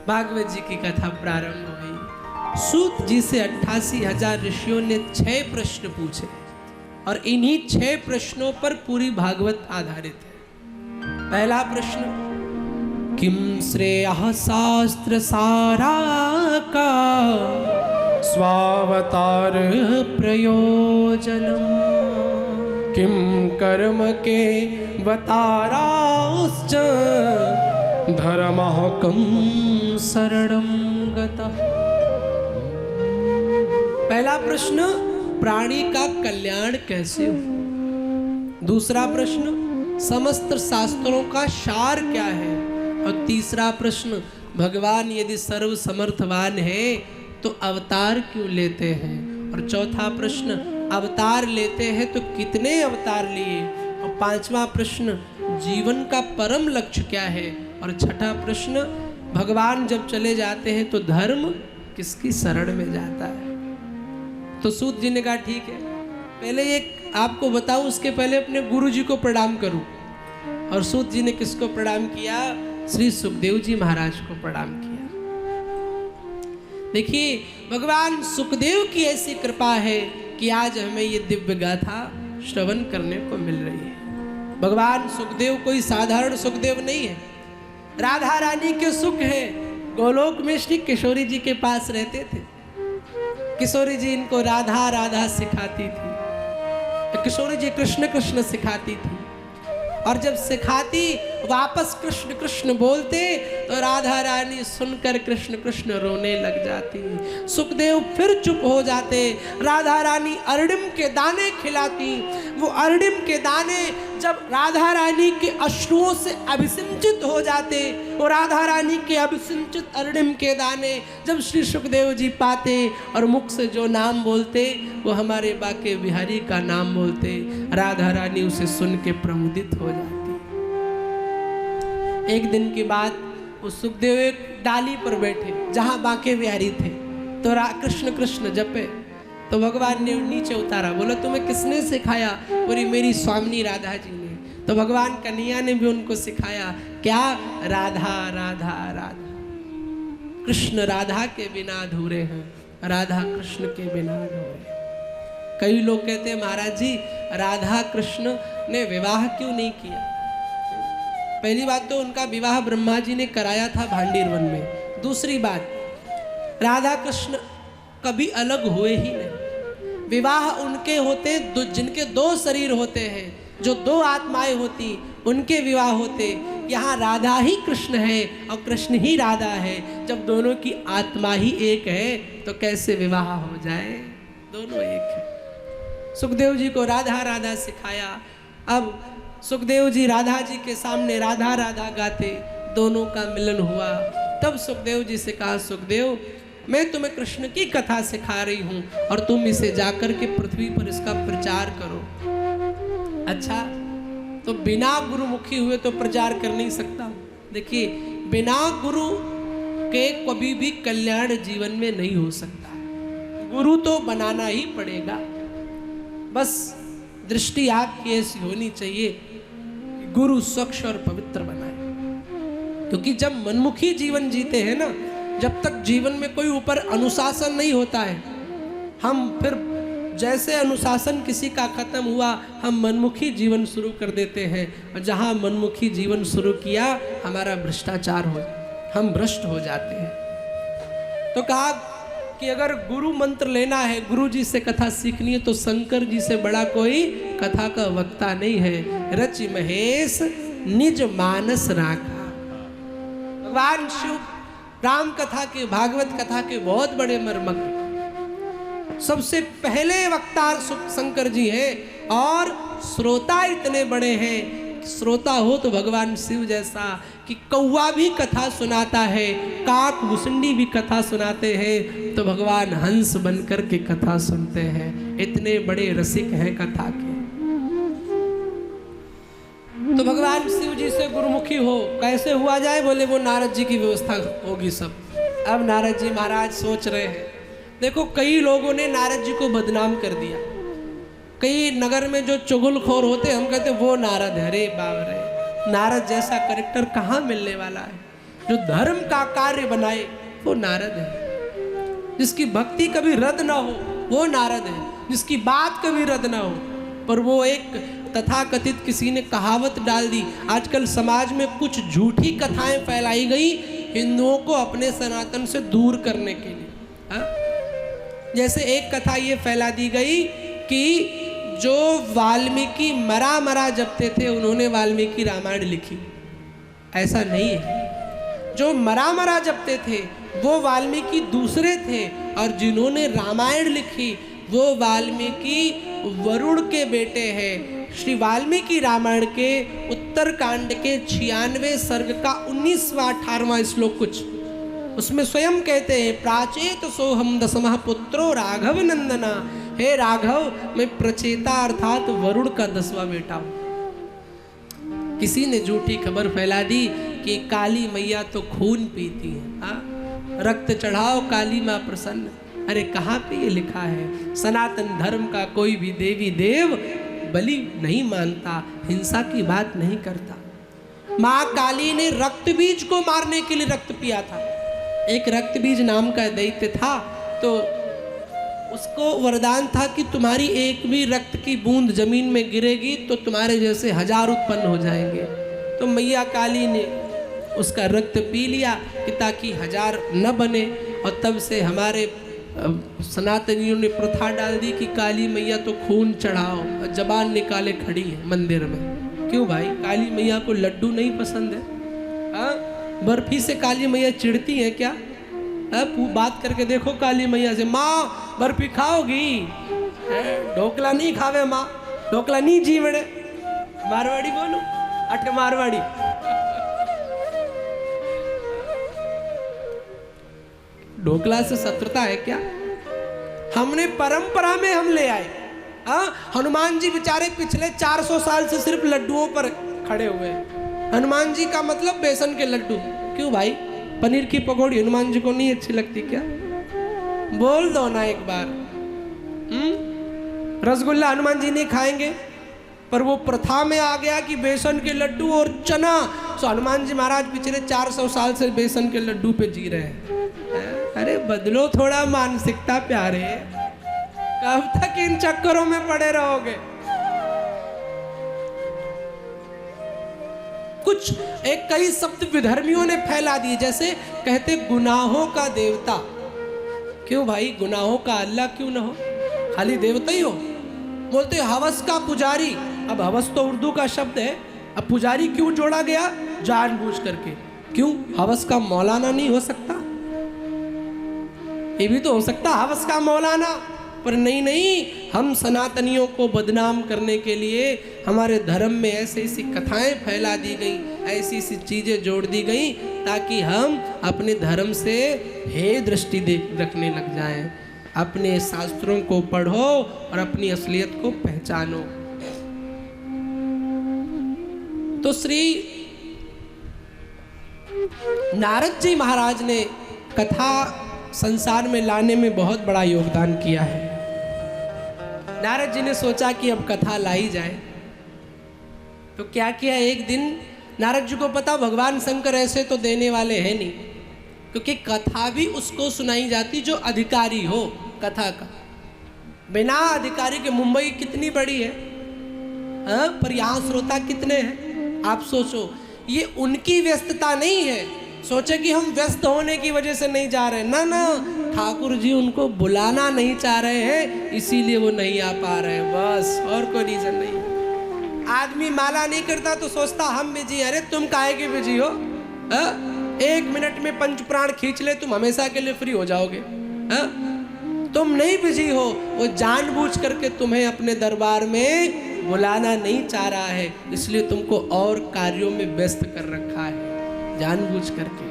भागवत जी की कथा प्रारंभ हुई। सूत जी से 88,000 ऋषियों ने 6 प्रश्न पूछे और इन्हीं 6 प्रश्नों पर पूरी भागवत आधारित है। पहला प्रश्न, किम श्रेयः शास्त्र सारा का स्वावतार प्रयोजनम, किम कर्म के वताराश्च धर्मः कं शरणं गतः। पहला प्रश्न, प्राणी का कल्याण कैसे हो। दूसरा प्रश्न, समस्त शास्त्रों का सार क्या है। और तीसरा प्रश्न, भगवान यदि सर्व समर्थवान है तो अवतार क्यों लेते हैं। और चौथा प्रश्न, अवतार लेते हैं तो कितने अवतार लिए। और पांचवा प्रश्न, जीवन का परम लक्ष्य क्या है। और छठा प्रश्न, भगवान जब चले जाते हैं तो धर्म किसकी शरण में जाता है। तो सूत जी ने कहा ठीक है, पहले एक आपको बताऊं, उसके पहले अपने गुरु जी को प्रणाम करूं। और सूत जी ने किसको प्रणाम किया, श्री सुखदेव जी महाराज को प्रणाम किया। देखिए, भगवान सुखदेव की ऐसी कृपा है कि आज हमें ये दिव्य गाथा श्रवण करने को मिल रही है। भगवान सुखदेव कोई साधारण सुखदेव नहीं है, राधा रानी के सुख है। गोलोक में श्री किशोरी जी के पास रहते थे। किशोरी जी इनको राधा राधा सिखाती थी, किशोरी जी कृष्ण कृष्ण सिखाती थी। और जब सिखाती वापस कृष्ण कृष्ण बोलते तो राधा रानी सुनकर कृष्ण कृष्ण रोने लग जाती। सुखदेव फिर चुप हो जाते। राधा रानी अरडिम के दाने खिलाती। वो अरडिम के दाने जब राधा रानी के अश्रुओं से अभिसिंचित हो जाते, वो राधा रानी के अभिसिंचित अरडिम के दाने जब श्री सुखदेव जी पाते और मुख से जो नाम बोलते वो हमारे बाके बिहारी का नाम बोलते, राधा रानी उसे सुन के प्रमुदित हो जाती। एक दिन की बात, वो सुखदेव एक डाली पर बैठे जहां बाके बिहारी थे, तो कृष्ण कृष्ण जपे। तो भगवान ने नीचे उतारा, बोला तुम्हें किसने सिखाया। बोली मेरी स्वामिनी राधा जी ने। तो भगवान कन्हैया ने भी उनको सिखाया, क्या, राधा राधा राधा। कृष्ण राधा के बिना अधूरे हैं, राधा कृष्ण के बिना अधूरे। कई लोग कहते हैं महाराज जी राधा कृष्ण ने विवाह क्यों नहीं किया। पहली बात तो उनका विवाह ब्रह्मा जी ने कराया था भांडीर वन में। दूसरी बात, राधा कृष्ण कभी अलग हुए ही नहीं। विवाह उनके होते जिनके 2 शरीर होते हैं, जो 2 आत्माएं होती, उनके विवाह होते। यहाँ राधा ही कृष्ण है और कृष्ण ही राधा है। जब दोनों की आत्मा ही एक है तो कैसे विवाह हो जाए, दोनों एक है। सुखदेव जी को राधा राधा सिखाया। अब सुखदेव जी राधा जी के सामने राधा राधा गाते, दोनों का मिलन हुआ। तब सुखदेव जी से कहा, सुखदेव मैं तुम्हें कृष्ण की कथा सिखा रही हूँ और तुम इसे जाकर के पृथ्वी पर इसका प्रचार करो। अच्छा, तो बिना गुरुमुखी हुए तो प्रचार कर नहीं सकता। देखिए, बिना गुरु के कभी भी कल्याण जीवन में नहीं हो सकता। गुरु तो बनाना ही पड़ेगा। बस दृष्टि आपकी ऐसी होनी चाहिए कि गुरु स्वच्छ और पवित्र बनाए। क्योंकि जब मनमुखी जीवन जीते हैं ना, जब तक जीवन में कोई ऊपर अनुशासन नहीं होता है, हम फिर जैसे अनुशासन किसी का खत्म हुआ, हम मनमुखी जीवन शुरू कर देते हैं। और जहाँ मनमुखी जीवन शुरू किया, हमारा भ्रष्टाचार हो, हम भ्रष्ट हो जाते हैं। तो कहा कि अगर गुरु मंत्र लेना है, गुरु जी से कथा सीखनी है, तो शंकर जी से बड़ा कोई कथा का वक्ता नहीं है। रच महेश निज मानस राखा। भगवान शिव राम कथा के, भागवत कथा के बहुत बड़े मर्मज्ञ। सबसे पहले वक्ता शंकर जी हैं और श्रोता इतने बड़े हैं। श्रोता हो तो भगवान शिव जैसा कि कौवा भी कथा सुनाता है, काक मुसंडी भी कथा सुनाते हैं, तो भगवान हंस बनकर के कथा सुनते हैं। इतने बड़े रसिक हैं कथा के। तो भगवान शिव जी से गुरुमुखी हो, कैसे हुआ जाए। बोले वो नारद जी की व्यवस्था होगी सब। अब नारद जी महाराज सोच रहे हैं, देखो कई लोगों ने नारद जी को बदनाम कर दिया। कई नगर में जो चुगलखोर होते, हम कहते वो नारद है। अरे बाप रे, नारद जैसा करेक्टर कहाँ मिलने वाला है। जो धर्म का कार्य बनाए वो नारद है। जिसकी भक्ति कभी रद्द ना हो वो नारद है। जिसकी बात कभी रद्द ना हो। पर वो एक तथाकथित किसी ने कहावत डाल दी। आजकल समाज में कुछ झूठी कथाएं फैलाई गई हिंदुओं को अपने सनातन से दूर करने के लिए। जैसे एक कथा ये फैला दी गई कि जो वाल्मीकि मरा जपते थे उन्होंने वाल्मीकि रामायण लिखी। ऐसा नहीं है। जो मरा जपते थे वो वाल्मीकि दूसरे थे और जिन्होंने रामायण लिखी वो वाल्मीकि वरुण के बेटे हैं। श्री वाल्मीकि रामायण के उत्तरकांड के 96 सर्ग का 19वां 18वां श्लोक कुछ उसमें स्वयं कहते हैं, प्राचेत सोहम दसमः पुत्रो राघव नंदना। हे राघव, मैं प्रचेता अर्थात वरुण का 10वां बेटा हूं। किसी ने झूठी खबर फैला दी कि काली मैया तो खून पीती है, रक्त चढ़ाओ काली माँ प्रसन्न। अरे कहाँ पे ये लिखा है? सनातन धर्म का कोई भी देवी देव बलि नहीं मानता, हिंसा की बात नहीं करता। माँ काली ने रक्त बीज को मारने के लिए रक्त पिया था। एक रक्त बीज नाम का दैत्य था, तो उसको वरदान था कि तुम्हारी एक भी रक्त की बूंद जमीन में गिरेगी तो तुम्हारे जैसे 1000 उत्पन्न हो जाएंगे। तो मैया काली ने उसका रक्त पी लिया कि ताकि 1000 न बने। और तब से हमारे सनातनियों ने प्रथा डाल दी कि काली मैया तो खून चढ़ाओ, जबान निकाले खड़ी है मंदिर में। क्यों भाई? काली मैया को लड्डू नहीं पसंद है? बर्फी से काली मैया चिढ़ती है क्या? बात करके देखो काली मैया से, माँ बर्फी खाओगी? ढोकला नहीं खावे माँ, ढोकला नहीं जीवड़े। मारवाड़ी बोलो, अट मारवाड़ी। ढोकला से शत्रुता है क्या? हमने परंपरा में हम ले आए। हनुमान जी बेचारे पिछले 400 साल से सिर्फ लड्डुओं पर खड़े हुए हैं। हनुमान जी का मतलब बेसन के लड्डू। क्यों भाई? पनीर की पकौड़ी हनुमान जी को नहीं अच्छी लगती क्या? बोल दो ना एक बार। रसगुल्ला हनुमान जी नहीं खाएंगे, पर वो प्रथा में आ गया कि बेसन के लड्डू और चना। सो हनुमान जी महाराज पिछले 400 साल से बेसन के लड्डू पे जी रहे हैं। अरे बदलो थोड़ा मानसिकता प्यारे, कब तक इन चक्करों में पड़े रहोगे? कुछ एक कई शब्द विधर्मियों ने फैला दिए, जैसे कहते गुनाहों का देवता। क्यों भाई? गुनाहों का अल्लाह क्यों ना हो? खाली देवता ही हो। बोलते हवस का पुजारी। अब हवस तो उर्दू का शब्द है, अब पुजारी क्यों जोड़ा गया? जानबूझ करके। क्यों? हवस का मौलाना नहीं हो सकता? ये भी तो हो सकता हवस का मौलाना। पर नहीं, हम सनातनियों को बदनाम करने के लिए हमारे धर्म में ऐसी ऐसी कथाएं फैला दी गई, ऐसी ऐसी चीजें जोड़ दी गई ताकि हम अपने धर्म से हे दृष्टि रखने लग जाएं। अपने शास्त्रों को पढ़ो और अपनी असलियत को पहचानो। तो श्री नारद जी महाराज ने कथा संसार में लाने में बहुत बड़ा योगदान किया है। नारद जी ने सोचा कि अब कथा लाई जाए, तो क्या किया? एक दिन नारद जी को पता भगवान शंकर ऐसे तो देने वाले हैं नहीं, क्योंकि कथा भी उसको सुनाई जाती जो अधिकारी हो कथा का। बिना अधिकारी के मुंबई कितनी बड़ी है, पर यहाँ श्रोता कितने हैं? आप सोचो, ये उनकी व्यस्तता नहीं है। सोचे कि हम व्यस्त होने की वजह से नहीं जा रहे, ना, ठाकुर जी उनको बुलाना नहीं चाह रहे हैं, इसीलिए वो नहीं आ पा रहे हैं, बस, और कोई रीजन नहीं। आदमी माला नहीं करता तो सोचता हम बिजी। अरे तुम काहे के बिजी हो? 1 मिनट में पंच प्राण खींच ले, तुम हमेशा के लिए फ्री हो जाओगे। तुम नहीं बिजी हो, वो जानबूझ करके तुम्हें अपने दरबार में बुलाना नहीं चाह रहा है, इसलिए तुमको और कार्यों में व्यस्त कर रखा है जानबूझ करके।